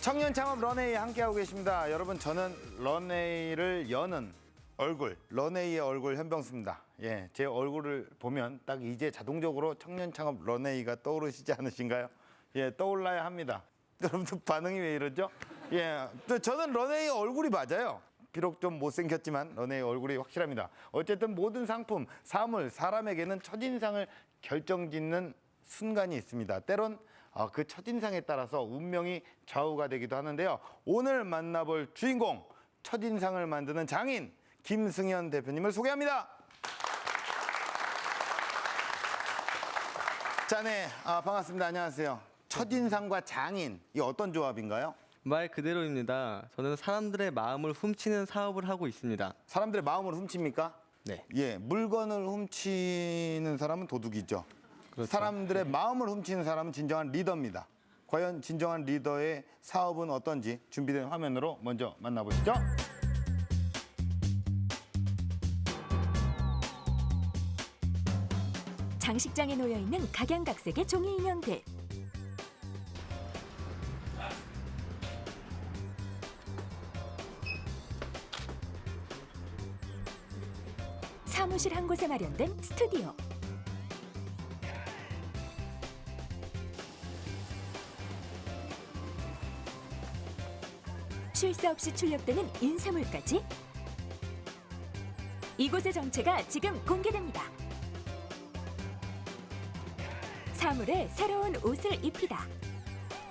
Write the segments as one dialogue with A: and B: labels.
A: 청년 창업 런웨이 함께하고 계십니다. 여러분, 저는 런웨이를 여는 얼굴, 런웨이의 얼굴 현병수입니다. 예, 제 얼굴을 보면 딱 이제 자동적으로 청년 창업 런웨이가 떠오르시지 않으신가요? 예, 떠올라야 합니다. 여러분들 반응이 왜 이러죠? 예, 또 저는 런웨이 얼굴이 맞아요. 비록 좀 못생겼지만 런웨이 얼굴이 확실합니다. 어쨌든 모든 상품, 사물, 사람에게는 첫인상을 결정짓는 순간이 있습니다. 때론 그 첫인상에 따라서 운명이 좌우가 되기도 하는데요. 오늘 만나볼 주인공, 첫인상을 만드는 장인 김승현 대표님을 소개합니다. 자, 네, 반갑습니다. 안녕하세요. 첫인상과 장인, 이 어떤 조합인가요?
B: 말 그대로입니다. 저는 사람들의 마음을 훔치는 사업을 하고 있습니다.
A: 사람들의 마음을 훔칩니까?
B: 네.
A: 예, 물건을 훔치는 사람은 도둑이죠.
B: 그렇죠.
A: 사람들의 마음을 훔치는 사람은 진정한 리더입니다. 과연 진정한 리더의 사업은 어떤지 준비된 화면으로 먼저 만나보시죠.
C: 장식장에 놓여있는 각양각색의 종이 인형들. 사무실 한 곳에 마련된 스튜디오. 쉴 새 없이 출력되는 인쇄물까지. 이곳의 정체가 지금 공개됩니다. 사물에 새로운 옷을 입히다.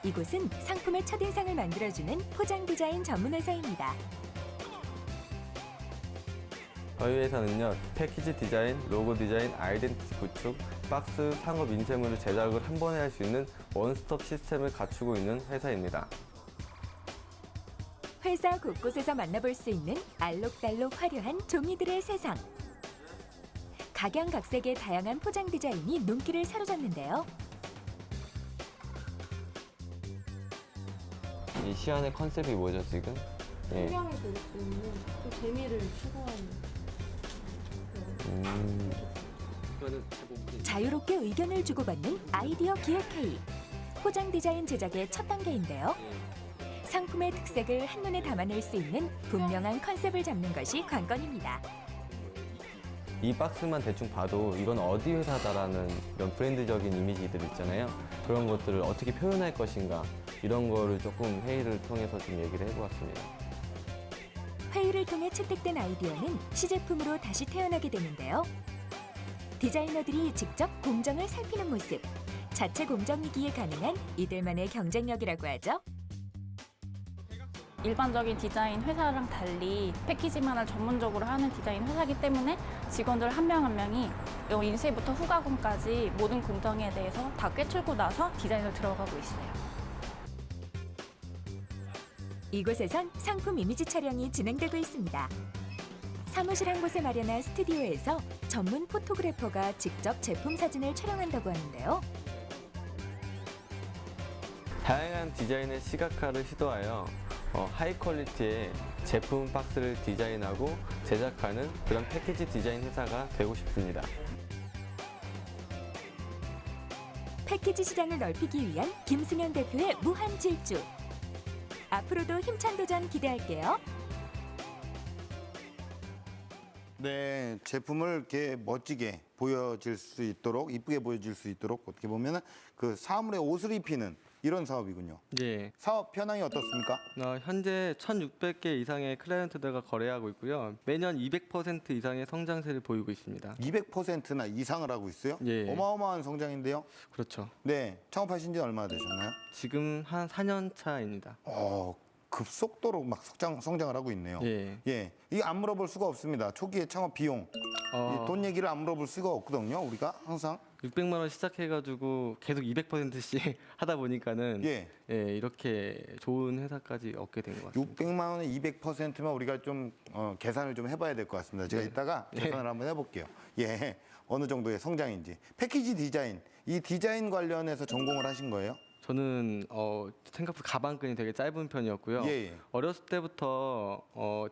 C: 이곳은 상품의 첫인상을 만들어주는 포장 디자인 전문 회사입니다.
B: 저희 회사는요, 패키지 디자인, 로고 디자인, 아이덴티티 구축, 박스, 상업 인쇄물을 제작을 한 번에 할 수 있는 원스톱 시스템을 갖추고 있는 회사입니다.
C: 회사 곳곳에서 만나볼 수 있는 알록달록 화려한 종이들의 세상. 각양각색의 다양한 포장 디자인이 눈길을 사로잡는데요.
B: 이 시안의 컨셉이 뭐죠, 지금? 예.
D: 풍경이 될 수 있는 또 재미를 추구하는
C: 자유롭게 의견을 주고받는 아이디어 기획회의. 포장 디자인 제작의 첫 단계인데요. 상품의 특색을 한눈에 담아낼 수 있는 분명한 컨셉을 잡는 것이 관건입니다.
B: 이 박스만 대충 봐도 이건 어디 회사다라는 이런 브랜드적인 이미지들 있잖아요. 그런 것들을 어떻게 표현할 것인가, 이런 거를 조금 회의를 통해서 좀 얘기를 해보았습니다.
C: 회의를 통해 채택된 아이디어는 시제품으로 다시 태어나게 되는데요. 디자이너들이 직접 공정을 살피는 모습, 자체 공정이기에 가능한 이들만의 경쟁력이라고 하죠.
D: 일반적인 디자인 회사랑 달리 패키지만을 전문적으로 하는 디자인 회사이기 때문에 직원들 한 명 한 명이 인쇄부터 후가공까지 모든 공정에 대해서 다 꿰뚫고 나서 디자인을 들어가고 있어요.
C: 이곳에선 상품 이미지 촬영이 진행되고 있습니다. 사무실 한 곳에 마련한 스튜디오에서 전문 포토그래퍼가 직접 제품 사진을 촬영한다고 하는데요.
B: 다양한 디자인의 시각화를 시도하여 하이 퀄리티의 제품 박스를 디자인하고 제작하는 그런 패키지 디자인 회사가 되고 싶습니다.
C: 패키지 시장을 넓히기 위한 김승현 대표의 무한 질주. 앞으로도 힘찬 도전 기대할게요.
A: 네, 제품을 이렇게 멋지게 보여질 수 있도록, 이쁘게 보여질 수 있도록 어떻게 보면은 그 사물에 옷을 입히는 이런 사업이군요.
B: 예.
A: 사업 현황이 어떻습니까?
B: 현재 1,600개 이상의 클라이언트들과 거래하고 있고요. 매년 200% 이상의 성장세를 보이고 있습니다.
A: 200%나 이상을 하고 있어요?
B: 예.
A: 어마어마한 성장인데요.
B: 그렇죠.
A: 네, 창업하신 지 얼마나 되셨나요?
B: 지금 한 4년 차입니다.
A: 급속도로 막 성장을 하고 있네요.
B: 예.
A: 예, 이게 안 물어볼 수가 없습니다. 초기에 창업 비용, 이 돈 얘기를 안 물어볼 수가 없거든요. 우리가 항상
B: 600만 원 시작해가지고 계속 200%씩 하다 보니까는
A: 예.
B: 이렇게 좋은 회사까지 얻게 된 것 같습니다.
A: 600만 원에 200%면 우리가 좀 계산을 좀 해봐야 될 것 같습니다. 제가 이따가 계산을 한번 해볼게요. 예, 어느 정도의 성장인지. 패키지 디자인, 이 디자인 관련해서 전공을 하신 거예요?
B: 저는 생각보다 가방끈이 되게 짧은 편이었고요.
A: 예.
B: 어렸을 때부터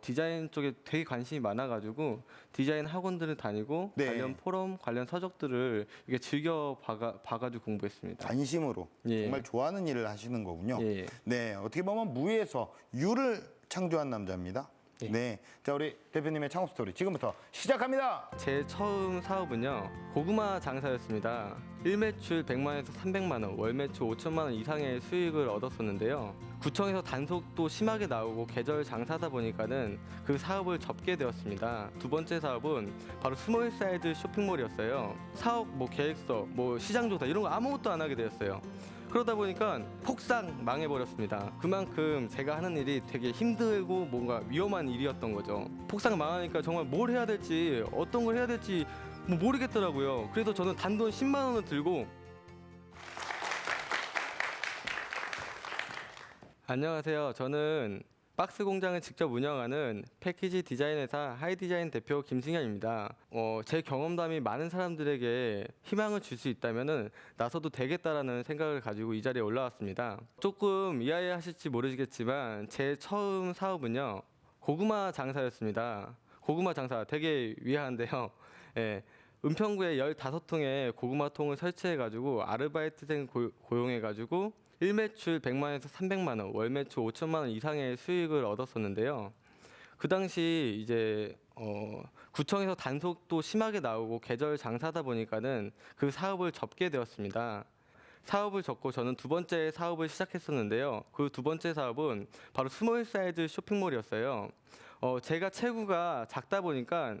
B: 디자인 쪽에 되게 관심이 많아가지고 디자인 학원들을 다니고
A: 네.
B: 관련 포럼, 관련 서적들을 이게 즐겨 봐가지고 공부했습니다.
A: 관심으로
B: 예.
A: 정말 좋아하는 일을 하시는 거군요.
B: 예.
A: 네, 어떻게 보면 무에서 유를 창조한 남자입니다.
B: 예.
A: 네, 자 우리 대표님의 창업 스토리 지금부터 시작합니다.
B: 제 처음 사업은요, 고구마 장사였습니다. 1매출 100만에서 300만 원, 월 매출 5천만 원 이상의 수익을 얻었었는데요. 구청에서 단속도 심하게 나오고 계절 장사다 보니까는 그 사업을 접게 되었습니다. 두 번째 사업은 바로 스몰 사이즈 쇼핑몰이었어요. 사업 계획서, 시장 조사 이런 거 아무것도 안 하게 되었어요. 그러다 보니까 폭삭 망해버렸습니다. 그만큼 제가 하는 일이 되게 힘들고 뭔가 위험한 일이었던 거죠. 폭삭 망하니까 정말 뭘 해야 될지, 어떤 걸 해야 될지 모르겠더라고요. 그래서 저는 단돈 10만 원을 들고 안녕하세요. 저는 박스 공장을 직접 운영하는 패키지 디자인 회사 하이디자인 대표 김승현입니다. 제 경험담이 많은 사람들에게 희망을 줄 수 있다면은 나서도 되겠다라는 생각을 가지고 이 자리에 올라왔습니다. 조금 이해하실지 모르시겠지만 제 처음 사업은요, 고구마 장사였습니다. 고구마 장사 되게 위대한데요. 예. 은평구에 15통의 고구마 통을 설치해가지고 아르바이트생 고용해가지고 1매출 100만에서 300만 원, 월 매출 5천만 원 이상의 수익을 얻었었는데요. 그 당시 이제 구청에서 단속도 심하게 나오고 계절 장사다 보니까는 그 사업을 접게 되었습니다. 사업을 접고 저는 두 번째 사업을 시작했었는데요. 그 두 번째 사업은 바로 스몰 사이즈 쇼핑몰이었어요. 제가 체구가 작다 보니까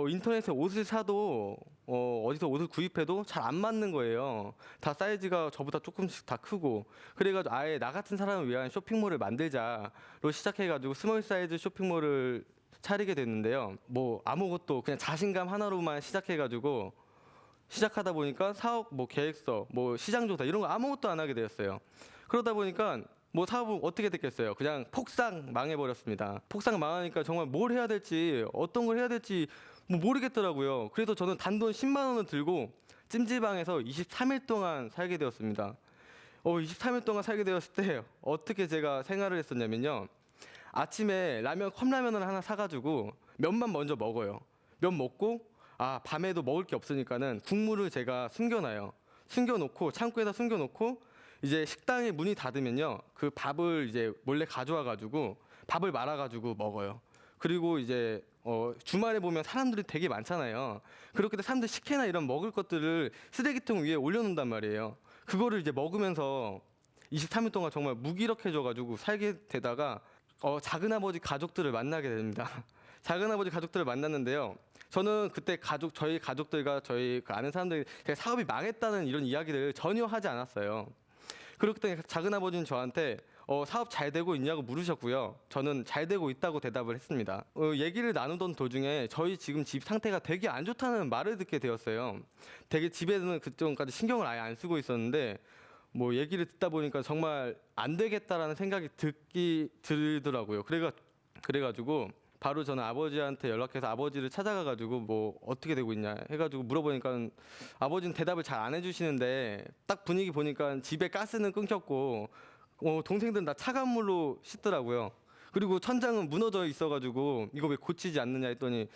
B: 인터넷에 옷을 사도 어디서 옷을 구입해도 잘 안 맞는 거예요. 다 사이즈가 저보다 조금씩 다 크고, 그래가지고 아예 나 같은 사람을 위한 쇼핑몰을 만들자로 시작해가지고 스몰 사이즈 쇼핑몰을 차리게 됐는데요. 아무것도 그냥 자신감 하나로만 시작해가지고 시작하다 보니까 사업 계획서, 시장 조사 이런 거 아무것도 안 하게 되었어요. 그러다 보니까 사업은 어떻게 됐겠어요? 그냥 폭삭 망해버렸습니다. 폭삭 망하니까 정말 뭘 해야 될지, 어떤 걸 해야 될지 모르겠더라고요. 그래서 저는 단돈 10만 원을 들고 찜질방에서 23일 동안 살게 되었습니다. 23일 동안 살게 되었을 때 어떻게 제가 생활을 했었냐면요. 아침에 컵라면을 하나 사가지고 면만 먼저 먹어요. 면 먹고 밤에도 먹을 게 없으니까는 국물을 제가 숨겨놓고 창고에다 숨겨놓고 이제 식당에 문이 닫으면요, 그 밥을 이제 몰래 가져와가지고 밥을 말아가지고 먹어요. 그리고 이제 주말에 보면 사람들이 되게 많잖아요. 그렇게 사람들 식혜나 이런 먹을 것들을 쓰레기통 위에 올려놓는단 말이에요. 그거를 이제 먹으면서 23일 동안 정말 무기력해져가지고 살게 되다가 작은아버지 가족들을 만나게 됩니다. 작은아버지 가족들을 만났는데요. 저는 그때 저희 가족들과 저희 아는 사람들이 제가 사업이 망했다는 이런 이야기를 전혀 하지 않았어요. 그렇기 때문에 작은아버지는 저한테 사업 잘 되고 있냐고 물으셨고요. 저는 잘 되고 있다고 대답을 했습니다. 얘기를 나누던 도중에 저희 지금 집 상태가 되게 안 좋다는 말을 듣게 되었어요. 되게 집에는 그전까지 신경을 아예 안 쓰고 있었는데 얘기를 듣다 보니까 정말 안 되겠다라는 생각이 들더라고요. 그래가지고 바로 저는 아버지한테 연락해서 아버지를 찾아가가지고 어떻게 되고 있냐 해가지고 물어보니까 아버지는 대답을 잘 안 해주시는데 딱 분위기 보니까 집에 가스는 끊겼고 동생들은 다 차가운 물로 씻더라고요. 그리고 천장은 무너져 있어가지고 이거 왜 고치지 않느냐 했더니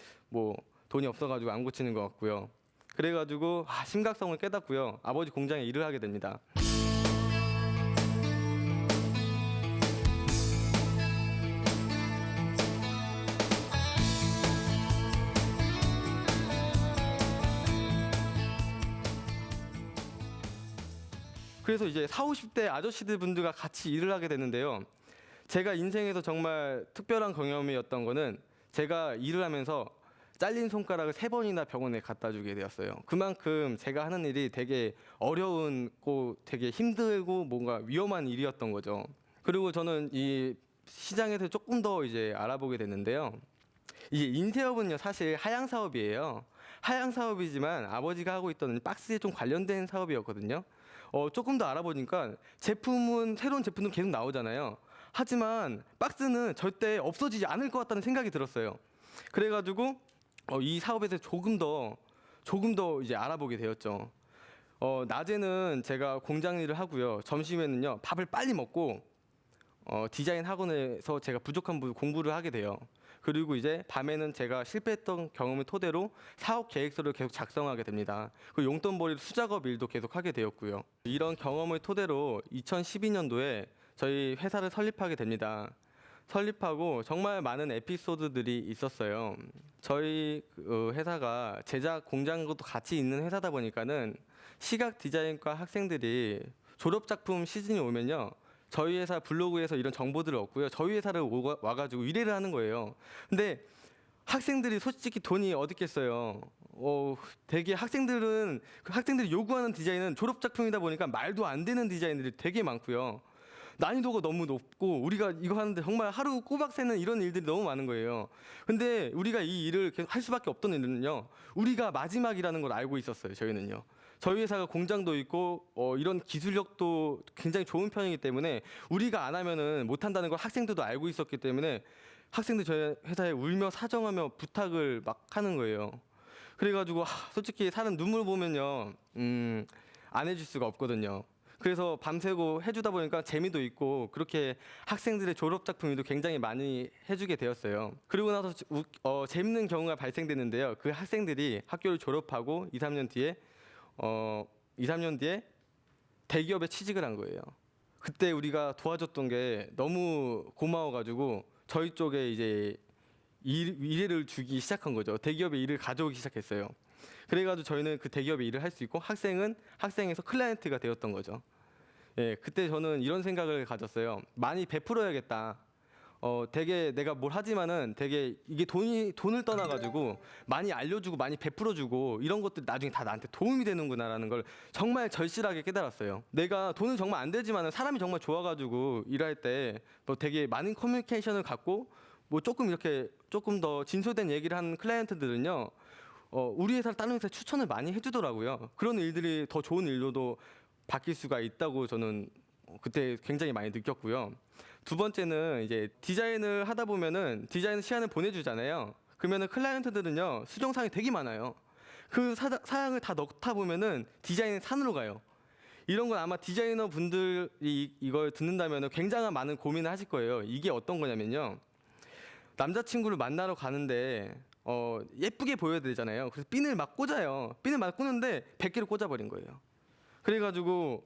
B: 돈이 없어가지고 안 고치는 것 같고요. 그래가지고 심각성을 깨닫고요. 아버지 공장에 일을 하게 됩니다. 그래서 이제 40, 50대 아저씨들 분들과 같이 일을 하게 되는데요. 제가 인생에서 정말 특별한 경험이었던 거는 제가 일을 하면서 잘린 손가락을 3번이나 병원에 갖다 주게 되었어요. 그만큼 제가 하는 일이 되게 어려운고 되게 힘들고 뭔가 위험한 일이었던 거죠. 그리고 저는 이 시장에서 조금 더 이제 알아보게 됐는데요. 이게 인쇄업은요, 사실 하향 사업이에요. 하향 사업이지만 아버지가 하고 있던 박스에 좀 관련된 사업이었거든요. 조금 더 알아보니까 새로운 제품도 계속 나오잖아요. 하지만 박스는 절대 없어지지 않을 것 같다는 생각이 들었어요. 그래가지고 이 사업에 대해서 조금 더 이제 알아보게 되었죠.
E: 낮에는 제가 공장 일을 하고요. 점심에는요 밥을 빨리 먹고 디자인 학원에서 제가 부족한 공부를 하게 돼요. 그리고 이제 밤에는 제가 실패했던 경험을 토대로 사업 계획서를 계속 작성하게 됩니다. 그리고 용돈벌이로 수작업 일도 계속 하게 되었고요. 이런 경험을 토대로 2012년도에 저희 회사를 설립하게 됩니다. 설립하고 정말 많은 에피소드들이 있었어요. 저희 회사가 제작 공장도 같이 있는 회사다 보니까는 시각 디자인과 학생들이 졸업 작품 시즌이 오면요. 저희 회사 블로그에서 이런 정보들을 얻고요. 저희 회사를 와가지고 의뢰를 하는 거예요. 근데 학생들이 솔직히 돈이 어딨겠어요. 되게 학생들이 요구하는 디자인은 졸업 작품이다 보니까 말도 안 되는 디자인들이 되게 많고요. 난이도가 너무 높고 우리가 이거 하는데 정말 하루 꼬박 새는 이런 일들이 너무 많은 거예요. 근데 우리가 이 일을 계속 할 수밖에 없던 일은요. 우리가 마지막이라는 걸 알고 있었어요. 저희는요. 저희 회사가 공장도 있고 이런 기술력도 굉장히 좋은 편이기 때문에 우리가 안 하면은 못 한다는 걸 학생들도 알고 있었기 때문에 학생들 저희 회사에 울며 사정하며 부탁을 막 하는 거예요. 그래가지고 솔직히 사람 눈물 보면요 안 해줄 수가 없거든요. 그래서 밤새고 해주다 보니까 재미도 있고 그렇게 학생들의 졸업 작품도 굉장히 많이 해주게 되었어요. 그리고 나서 재밌는 경우가 발생됐는데요. 그 학생들이 학교를 졸업하고 2, 3년 뒤에 대기업에 취직을 한 거예요. 그때 우리가 도와줬던 게 너무 고마워가지고 저희 쪽에 이제 일을 주기 시작한 거죠. 대기업에 일을 가져오기 시작했어요. 그래가지고 저희는 그 대기업에 일을 할 수 있고 학생은 학생에서 클라이언트가 되었던 거죠. 예, 그때 저는 이런 생각을 가졌어요. 많이 베풀어야겠다. 되게 내가 뭘 하지만은 되게 이게 돈을 떠나가지고 많이 알려주고 많이 베풀어주고 이런 것들 나중에 다 나한테 도움이 되는구나라는 걸 정말 절실하게 깨달았어요. 내가 돈은 정말 안 되지만은 사람이 정말 좋아가지고 일할 때 뭐 되게 많은 커뮤니케이션을 갖고 뭐 조금 더 진솔된 얘기를 하는 클라이언트들은요. 우리 회사를 다른 회사에 추천을 많이 해주더라고요. 그런 일들이 더 좋은 일로도 바뀔 수가 있다고 저는 그때 굉장히 많이 느꼈고요. 두 번째는 이제 디자인을 하다 보면은 디자인 시안을 보내주잖아요. 그러면은 클라이언트들은요 수정사항이 되게 많아요. 그 사항을 다 넣다 보면은 디자인이 산으로 가요. 이런 건 아마 디자이너 분들이 이걸 듣는다면 굉장한 많은 고민을 하실 거예요. 이게 어떤 거냐면요. 남자친구를 만나러 가는데 예쁘게 보여야 되잖아요. 그래서 핀을 막 꽂아요. 핀을 막 꽂는데 100개를 꽂아버린 거예요. 그래가지고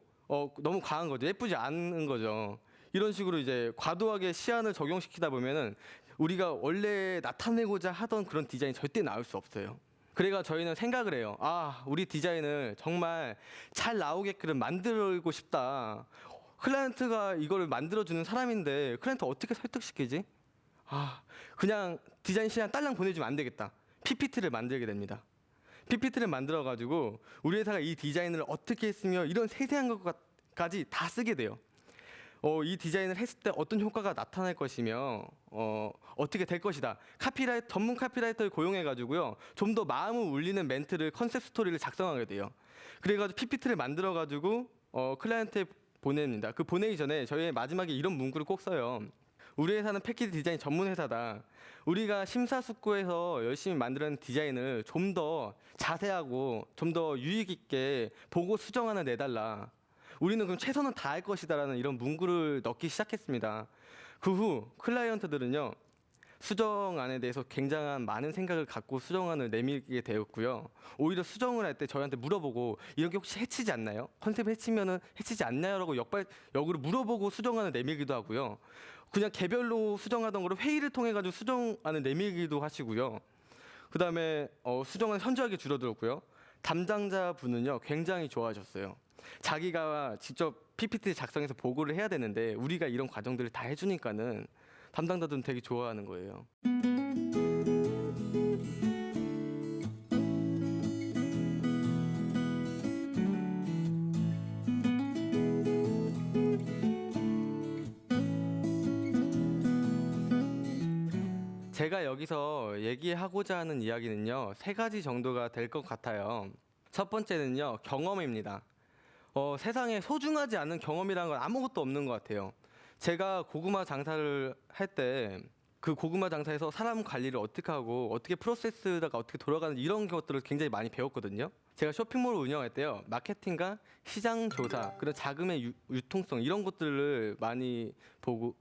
E: 너무 과한 거죠. 예쁘지 않은 거죠. 이런 식으로 이제 과도하게 시안을 적용시키다 보면은 우리가 원래 나타내고자 하던 그런 디자인이 절대 나올 수 없어요. 그래가 저희는 생각을 해요. 우리 디자인을 정말 잘 나오게끔 만들고 싶다. 클라이언트가 이걸 만들어주는 사람인데 클라이언트 어떻게 설득시키지? 그냥 디자인 시안 딸랑 보내주면 안 되겠다. PPT를 만들게 됩니다. PPT를 만들어가지고 우리 회사가 이 디자인을 어떻게 했으며 이런 세세한 것까지 다 쓰게 돼요. 이 디자인을 했을 때 어떤 효과가 나타날 것이며 어떻게 될 것이다. 전문 카피라이터를 고용해가지고요. 좀 더 마음을 울리는 멘트를 컨셉 스토리를 작성하게 돼요. 그래가지고 PPT를 만들어가지고 클라이언트에 보냅니다. 그 보내기 전에 저희 마지막에 이런 문구를 꼭 써요. 우리 회사는 패키지 디자인 전문 회사다. 우리가 심사숙고해서 열심히 만드는 디자인을 좀 더 자세하고 좀 더 유익 있게 보고 수정안을 내달라. 우리는 그럼 최선을 다할 것이다라는 이런 문구를 넣기 시작했습니다. 그 후 클라이언트들은요. 수정안에 대해서 굉장한 많은 생각을 갖고 수정안을 내밀게 되었고요. 오히려 수정을 할 때 저희한테 물어보고 이런 게 혹시 해치지 않나요? 컨셉 해치면은 해치지 않나요?라고 역으로 물어보고 수정안을 내밀기도 하고요. 그냥 개별로 수정하던 거를 회의를 통해 가지고 수정안을 내밀기도 하시고요. 그다음에 수정안 현저하게 줄어들었고요. 담당자 분은요 굉장히 좋아하셨어요. 자기가 직접 PPT 작성해서 보고를 해야 되는데 우리가 이런 과정들을 다 해주니까는 담당자들은 되게 좋아하는 거예요. 제가 여기서 얘기하고자 하는 이야기는요 3가지 정도가 될 것 같아요. 첫 번째는요 경험입니다. 세상에 소중하지 않은 경험이라는 건 아무것도 없는 것 같아요. 제가 고구마 장사를 할 때 그 고구마 장사에서 사람 관리를 어떻게 하고 어떻게 프로세스가 어떻게 돌아가는지 이런 것들을 굉장히 많이 배웠거든요. 제가 쇼핑몰을 운영할 때요, 마케팅과 시장 조사, 그런 자금의 유통성 이런 것들을 많이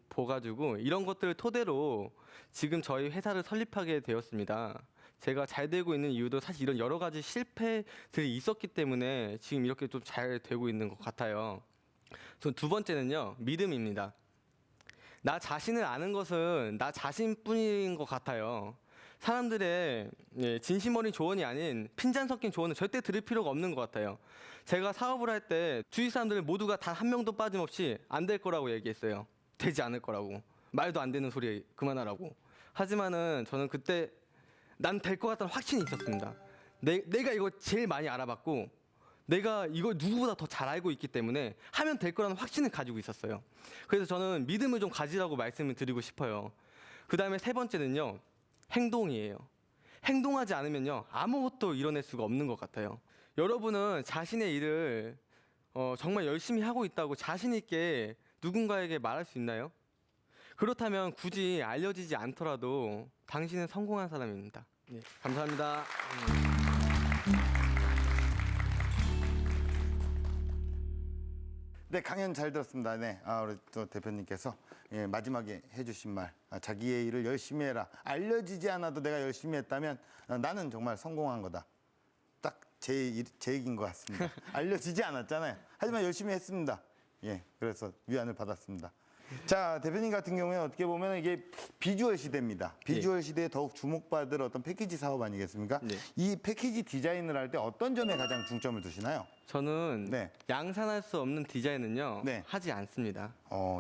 E: 보가지고 이런 것들을 토대로 지금 저희 회사를 설립하게 되었습니다. 제가 잘 되고 있는 이유도 사실 이런 여러 가지 실패들이 있었기 때문에 지금 이렇게 좀 잘 되고 있는 것 같아요. 두 번째는요, 믿음입니다. 나 자신을 아는 것은 나 자신뿐인 것 같아요. 사람들의 진심 어린 조언이 아닌 핀잔 섞인 조언은 절대 들을 필요가 없는 것 같아요. 제가 사업을 할 때 주위 사람들 모두가 단 한 명도 빠짐없이 안 될 거라고 얘기했어요. 되지 않을 거라고. 말도 안 되는 소리 그만하라고. 하지만은 저는 그때 난 될 것 같다는 확신이 있었습니다. 내가 이거 제일 많이 알아봤고 내가 이걸 누구보다 더 잘 알고 있기 때문에 하면 될 거라는 확신을 가지고 있었어요. 그래서 저는 믿음을 좀 가지라고 말씀을 드리고 싶어요. 그 다음에 세 번째는요, 행동이에요. 행동하지 않으면요, 아무것도 이뤄낼 수가 없는 것 같아요. 여러분은 자신의 일을 정말 열심히 하고 있다고 자신 있게 누군가에게 말할 수 있나요? 그렇다면 굳이 알려지지 않더라도 당신은 성공한 사람입니다. 네, 감사합니다.
A: 네, 강연 잘 들었습니다. 네, 우리 또 대표님께서 마지막에 해주신 말, 자기의 일을 열심히 해라. 알려지지 않아도 내가 열심히 했다면 나는 정말 성공한 거다. 딱 제 얘기인 것 같습니다. 알려지지 않았잖아요. 하지만 열심히 했습니다. 예, 그래서 위안을 받았습니다. 자, 대표님 같은 경우에 어떻게 보면 이게 비주얼 시대입니다. 비주얼 시대에 더욱 주목받을 어떤 패키지 사업 아니겠습니까?
E: 네.
A: 이 패키지 디자인을 할 때 어떤 점에 가장 중점을 두시나요?
E: 저는
A: 네.
E: 양산할 수 없는 디자인은요,
A: 네.
E: 하지 않습니다.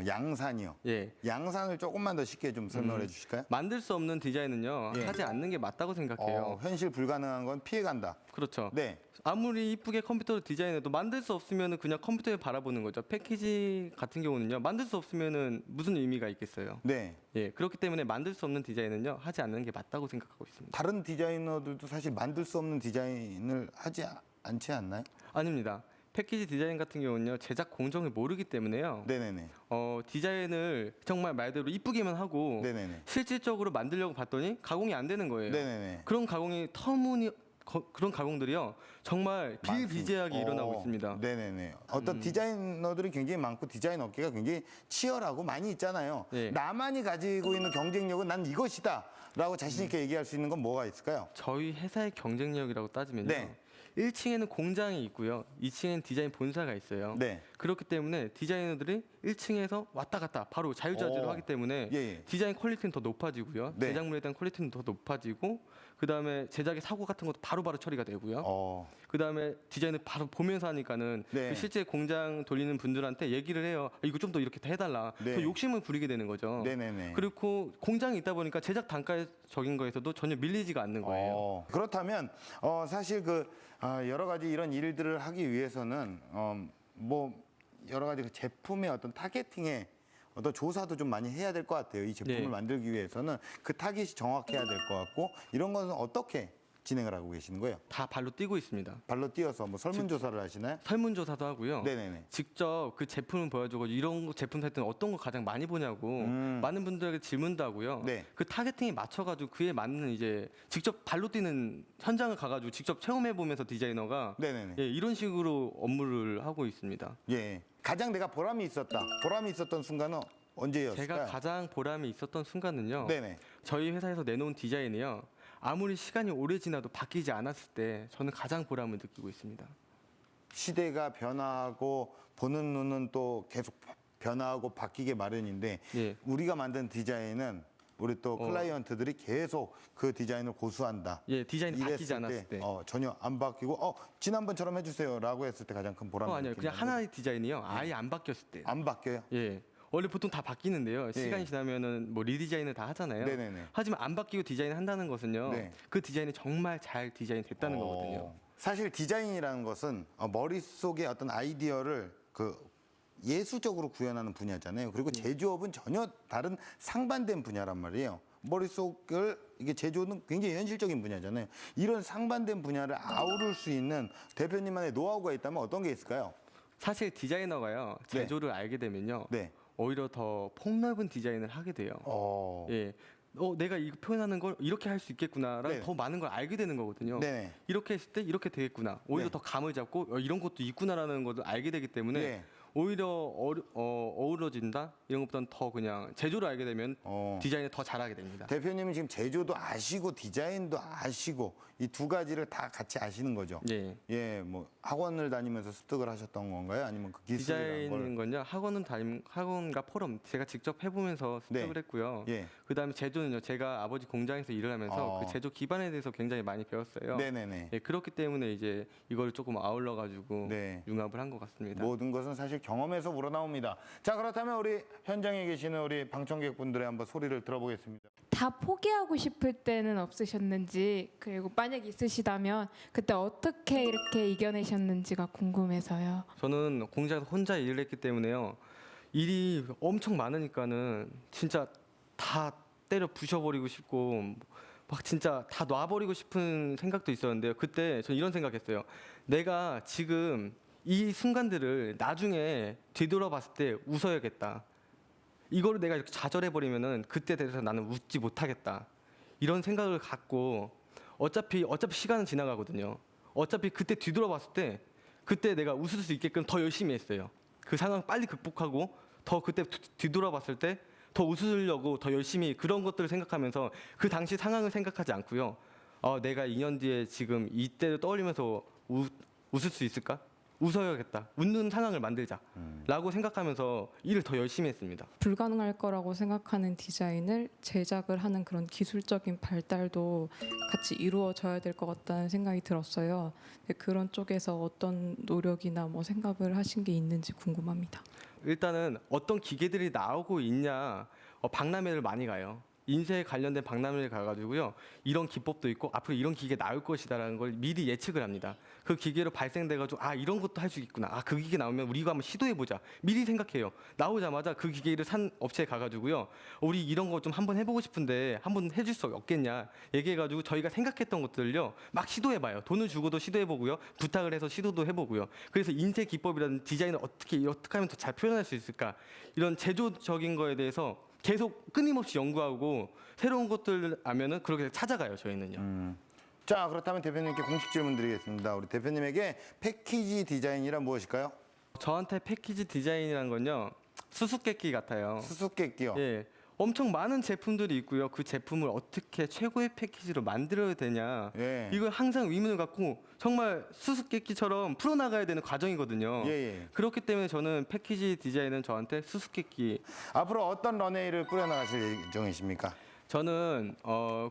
A: 양산이요.
E: 예.
A: 양산을 조금만 더 쉽게 좀 설명을 해주실까요?
E: 만들 수 없는 디자인은요,
A: 예.
E: 하지 않는 게 맞다고 생각해요.
A: 현실 불가능한 건 피해간다.
E: 그렇죠.
A: 네.
E: 아무리 이쁘게 컴퓨터로 디자인해도 만들 수 없으면 그냥 컴퓨터에 바라보는 거죠. 패키지 같은 경우는요, 만들 수 없으면 무슨 의미가 있겠어요.
A: 네.
E: 예, 그렇기 때문에 만들 수 없는 디자인은요, 하지 않는 게 맞다고 생각하고 있습니다.
A: 다른 디자이너들도 사실 만들 수 없는 디자인을 하지 않지 않나요?
E: 아닙니다. 패키지 디자인 같은 경우는요, 제작 공정을 모르기 때문에요.
A: 네네네.
E: 디자인을 정말 말대로 이쁘게만 하고
A: 네네네.
E: 실질적으로 만들려고 봤더니 가공이 안 되는 거예요.
A: 네네네.
E: 그런 가공이 그런 가공들이요, 정말 비일비재하게 일어나고 있습니다.
A: 네네네. 어떤 디자이너들이 굉장히 많고 디자인 업계가 굉장히 치열하고 많이 있잖아요.
E: 네.
A: 나만이 가지고 있는 경쟁력은 난 이것이다 라고 자신 있게 얘기할 수 있는 건 뭐가 있을까요?
E: 저희 회사의 경쟁력이라고 따지면요,
A: 네.
E: 1층에는 공장이 있고요, 2층에는 디자인 본사가 있어요.
A: 네.
E: 그렇기 때문에 디자이너들이 1층에서 왔다 갔다 바로 자유자재로 하기 때문에
A: 예, 예.
E: 디자인 퀄리티는 더 높아지고요,
A: 네.
E: 제작물에 대한 퀄리티는 더 높아지고, 그 다음에 제작의 사고 같은 것도 바로바로 처리가 되고요. 그 다음에 디자인을 바로 보면서 하니까는
A: 네.
E: 그 실제 공장 돌리는 분들한테 얘기를 해요. 이거 좀 더 이렇게 해달라.
A: 네.
E: 더 욕심을 부리게 되는 거죠.
A: 네네네.
E: 그리고 공장이 있다 보니까 제작 단가적인 거에서도 전혀 밀리지가 않는 거예요.
A: 그렇다면 사실 여러 가지 이런 일들을 하기 위해서는 뭐 여러 가지 그 제품의 어떤 타겟팅에 어떤 조사도 좀 많이 해야 될 것 같아요. 이 제품을
E: 네.
A: 만들기 위해서는 그 타깃이 정확해야 될 것 같고, 이런 것은 어떻게 진행을 하고 계시는 거예요?
E: 다 발로 뛰고 있습니다.
A: 발로 뛰어서 뭐 설문조사를 하시나요?
E: 설문조사도 하고요.
A: 네네네.
E: 직접 그 제품을 보여주고 이런 거 제품 살 때는 어떤 거 가장 많이 보냐고 많은 분들에게 질문도 하고요.
A: 네.
E: 그 타겟팅에 맞춰가지고 그에 맞는 이제 직접 발로 뛰는 현장을 가가지고 직접 체험해 보면서 디자이너가
A: 네네네.
E: 예, 이런 식으로 업무를 하고 있습니다.
A: 예. 가장 내가 보람이 있었던 순간은 언제였을까요?
E: 제가 가장 보람이 있었던 순간은요,
A: 네네.
E: 저희 회사에서 내놓은 디자인이요, 아무리 시간이 오래 지나도 바뀌지 않았을 때 저는 가장 보람을 느끼고 있습니다.
A: 시대가 변화하고 보는 눈은 또 계속 변화하고 바뀌게 마련인데,
E: 예.
A: 우리가 만든 디자인은 우리 또 클라이언트들이 계속 그 디자인을 고수한다.
E: 예, 디자인이 바뀌지
A: 이랬을
E: 않았을 때.
A: 전혀 안 바뀌고 지난번처럼 해주세요라고 했을 때 가장 큰 보람을
E: 아니요, 그냥
A: 느낀다는
E: 하나의 디자인이요, 아예 안 바뀌었을 때.
A: 거죠. 안 바뀌어요?
E: 예. 원래 보통 다 바뀌는데요. 시간이
A: 예.
E: 지나면은 뭐 리디자인을 다 하잖아요.
A: 네네네.
E: 하지만 안 바뀌고 디자인 한다는 것은요,
A: 네.
E: 그 디자인이 정말 잘 디자인 됐다는 거거든요.
A: 사실 디자인이라는 것은 머릿속에 어떤 아이디어를 예술적으로 구현하는 분야잖아요. 그리고 제조업은 전혀 다른 상반된 분야란 말이에요. 머릿속을 이게 제조는 굉장히 현실적인 분야잖아요. 이런 상반된 분야를 아우를 수 있는 대표님만의 노하우가 있다면 어떤 게 있을까요?
E: 사실 디자이너가요, 제조를 알게 되면요,
A: 네.
E: 오히려 더 폭넓은 디자인을 하게 돼요.
A: 어.
E: 예. 내가 이거 표현하는 걸 이렇게 할 수 있겠구나라는
A: 네.
E: 더 많은 걸 알게 되는 거거든요.
A: 네.
E: 이렇게 했을 때 이렇게 되겠구나. 오히려
A: 네.
E: 더 감을 잡고 이런 것도 있구나라는 것을 알게 되기 때문에
A: 네.
E: 오히려 어우러진다 이런 것보다는 더 그냥 제조를 알게 되면 디자인을 더 잘하게 됩니다.
A: 대표님은 지금 제조도 아시고 디자인도 아시고 이 두 가지를 다 같이 아시는 거죠?
E: 예.
A: 예, 뭐 학원을 다니면서 습득을 하셨던 건가요? 아니면 그 기술이라는 걸?
E: 디자인은요 학원과 포럼 제가 직접 해보면서 습득을
A: 네.
E: 했고요.
A: 예.
E: 그다음에 제조는요 제가 아버지 공장에서 일을 하면서 그 제조 기반에 대해서 굉장히 많이 배웠어요.
A: 네네네.
E: 예, 그렇기 때문에 이제 이걸 조금 아울러 가지고
A: 네.
E: 융합을 한 것 같습니다.
A: 모든 것은 사실 경험에서 우러나옵니다. 자, 그렇다면 우리 현장에 계시는 우리 방청객분들의 한번 소리를 들어보겠습니다.
F: 다 포기하고 싶을 때는 없으셨는지, 그리고 만약 있으시다면 그때 어떻게 이렇게 이겨내셨는지가 궁금해서요.
E: 저는 공장에서 혼자 일을 했기 때문에요. 일이 엄청 많으니까는 진짜 다 때려 부셔버리고 싶고 막 진짜 다 놔버리고 싶은 생각도 있었는데요. 그때 저는 이런 생각했어요. 내가 지금 이 순간들을 나중에 뒤돌아봤을 때 웃어야겠다. 이거를 내가 이렇게 좌절해버리면은 그때 대해서 나는 웃지 못하겠다. 이런 생각을 갖고 어차피 시간은 지나가거든요. 어차피 그때 뒤돌아봤을 때 그때 내가 웃을 수 있게끔 더 열심히 했어요. 그 상황 빨리 극복하고 더 그때 뒤돌아봤을 때 더 웃으려고 더 열심히 그런 것들을 생각하면서 그 당시 상황을 생각하지 않고요. 내가 2년 뒤에 지금 이때를 떠올리면서 웃을 수 있을까? 웃어야겠다. 웃는 상황을 만들자. 라고 생각하면서 일을 더 열심히 했습니다.
G: 불가능할 거라고 생각하는 디자인을 제작을 하는 그런 기술적인 발달도 같이 이루어져야 될 것 같다는 생각이 들었어요. 근데 그런 쪽에서 어떤 노력이나 뭐 생각을 하신 게 있는지 궁금합니다.
E: 일단은 어떤 기계들이 나오고 있냐 박람회를 많이 가요. 인쇄에 관련된 박람회를 가가지고요. 이런 기법도 있고 앞으로 이런 기계 나올 것이다라는 걸 미리 예측을 합니다. 그 기계로 발생돼가지고 이런 것도 할 수 있구나. 그 기계 나오면 우리가 한번 시도해보자. 미리 생각해요. 나오자마자 그 기계를 산 업체에 가가지고요. 우리 이런 거 좀 한번 해보고 싶은데 한번 해줄 수 없겠냐. 얘기해가지고 저희가 생각했던 것들을요. 막 시도해봐요. 돈을 주고도 시도해보고요. 부탁을 해서 시도도 해보고요. 그래서 인쇄 기법이라든 디자인을 어떻게 하면 더 잘 표현할 수 있을까. 이런 제조적인 거에 대해서 계속 끊임없이 연구하고 새로운 것들 알면은 그렇게 찾아가요. 저희는요.
A: 자, 그렇다면 대표님께 공식 질문 드리겠습니다. 우리 대표님에게 패키지 디자인이란 무엇일까요?
E: 저한테 패키지 디자인이라는 건요. 수수께끼 같아요.
A: 수수께끼요.
E: 예. 엄청 많은 제품들이 있고요. 그 제품을 어떻게 최고의 패키지로 만들어야 되냐.
A: 예.
E: 이걸 항상 의문을 갖고 정말 수수께끼처럼 풀어나가야 되는 과정이거든요.
A: 예.
E: 그렇기 때문에 저는 패키지 디자인은 저한테 수수께끼.
A: 앞으로 어떤 런웨이를 꾸려나가실 예정이십니까?
E: 저는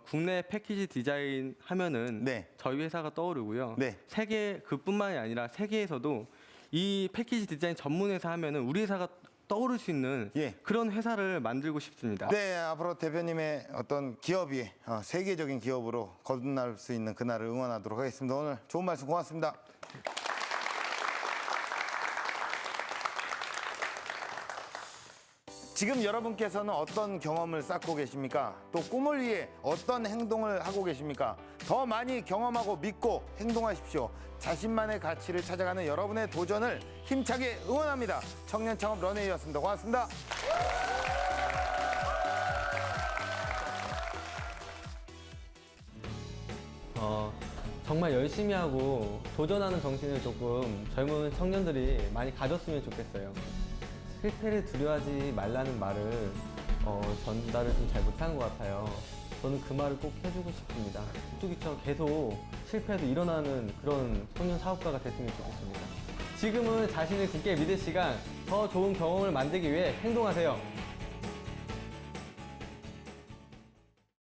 E: 국내 패키지 디자인 하면은
A: 네.
E: 저희 회사가 떠오르고요.
A: 네.
E: 세계 그뿐만이 아니라 세계에서도 이 패키지 디자인 전문 회사 하면은 우리 회사가 떠오를 수 있는
A: 예.
E: 그런 회사를 만들고 싶습니다.
A: 네, 앞으로 대표님의 어떤 기업이 세계적인 기업으로 거듭날 수 있는 그날을 응원하도록 하겠습니다. 오늘 좋은 말씀 고맙습니다. 지금 여러분께서는 어떤 경험을 쌓고 계십니까? 또 꿈을 위해 어떤 행동을 하고 계십니까? 더 많이 경험하고 믿고 행동하십시오. 자신만의 가치를 찾아가는 여러분의 도전을 힘차게 응원합니다. 청년 창업 런웨이였습니다. 고맙습니다.
B: 정말 열심히 하고 도전하는 정신을 조금 젊은 청년들이 많이 가졌으면 좋겠어요. 실패를 두려워하지 말라는 말을 전달을 좀 잘 못한 것 같아요. 저는 그 말을 꼭 해주고 싶습니다. 뚝뚝이처럼 계속 실패도 일어나는 그런 청년 사업가가 됐으면 좋겠습니다. 지금은 자신을 굳게 믿을 시간, 더 좋은 경험을 만들기 위해 행동하세요.